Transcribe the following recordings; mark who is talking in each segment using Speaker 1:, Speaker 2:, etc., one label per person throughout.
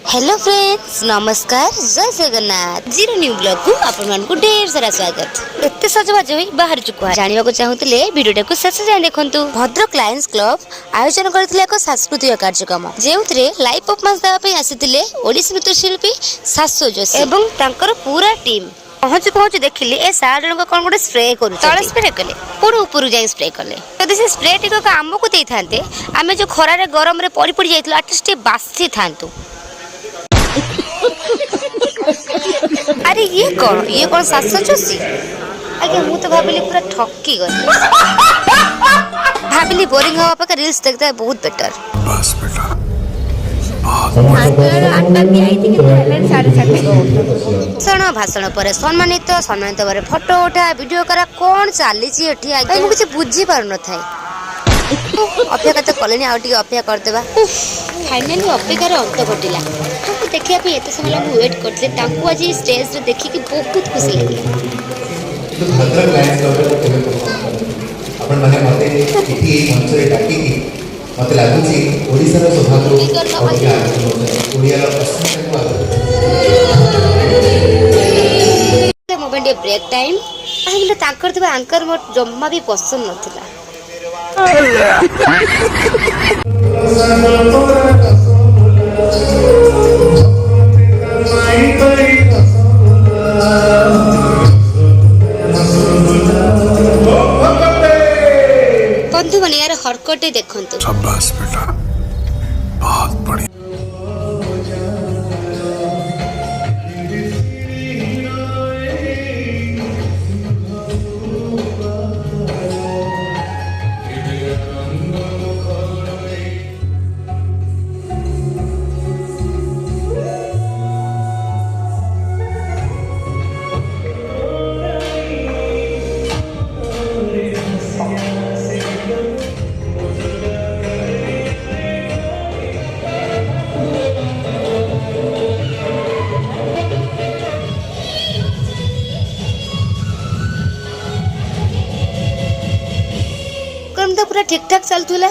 Speaker 1: Hello friends नमस्कार जय Jagannath zero new blog को आपण को ढेर सारा स्वागत। एते सजबाज होई बाहर चुकुआ जानिबा को चाहुतले वीडियोटा को शेष जाय देखंतु। भद्रक लायंस क्लब आयोजन करथिले एक सांस्कृतिक कार्यक्रम जेउथरे लाइव परफॉर्मेंस देबा पई आसीथिले ओडिसी नृत्यशिल्पी सासो जोशी एवं तांकर पूरा टीम। पहुँचु देखिली ए सार जन कौन गोटे स्प्रे करू तले स्प्रे कले पुणी ऊपर जाई स्प्रे कले जदि से स्प्रे टिक आमको देई थांते आमे जो खरारे गरम रे पड़ी पड़ी जाइतलो एटलिस्ट बासी थांतु। अरे ये कौन सासो जोशी आगे मु तो भाबिली पूरा ठकी गली भाबिली बोरिंग हवा पका रील्स देखता है बहुत बेटर। बस बेटा भाषण पर सम्मानित पर फोटो उठा वीडियो करा कौन चली मुझे बुझी पार न था अपेक्षा तो कले अपेक्षा करदेबा फाइनाली अपेक्षार अंत घटिला। देखिए एत समय वेट करते आज स्टेज रे देखिकी बहुत खुशी लगे।
Speaker 2: मत लगुच ओडिशार सौभाग्य
Speaker 1: मोमेंट ब्रेक टाइम आंकर मोर जम्मा भी पसंद नथिला। बंधु बने यार हरकटे देखंतु।
Speaker 2: शाबाश बेटा बहुत बढ़िया।
Speaker 1: तो पूरा ठीक ठाक चलुला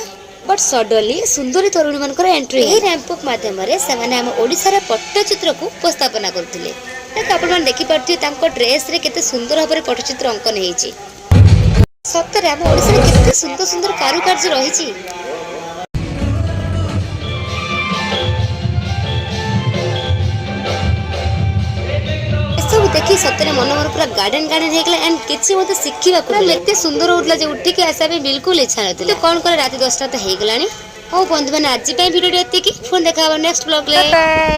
Speaker 1: बट सडनली सुंदरी तरुणी मान एंट्री रैंप माध्यम से ओडिशा पट्टचित्र को उपस्थापना करथिले। आपण देखि पार्थिबे ड्रेस रे केते सुंदर भाबरे पट्टचित्र अंकन हेछि। सतरे हम ओडिशा रे केते सुंदर सुंदर कारुकार्य रहिछि। देखी सतरे मन मन पूरा गार्डन होगला एंड किसी मत शिखा एत सुंदर होता जो उठिक आसा बिल्कुल इच्छा ना कौन कर रात 10टा तो हो गलानी। हाँ बंधु मैंने आज भिडियो एति फोन देखा नेक्स्ट ब्लॉग।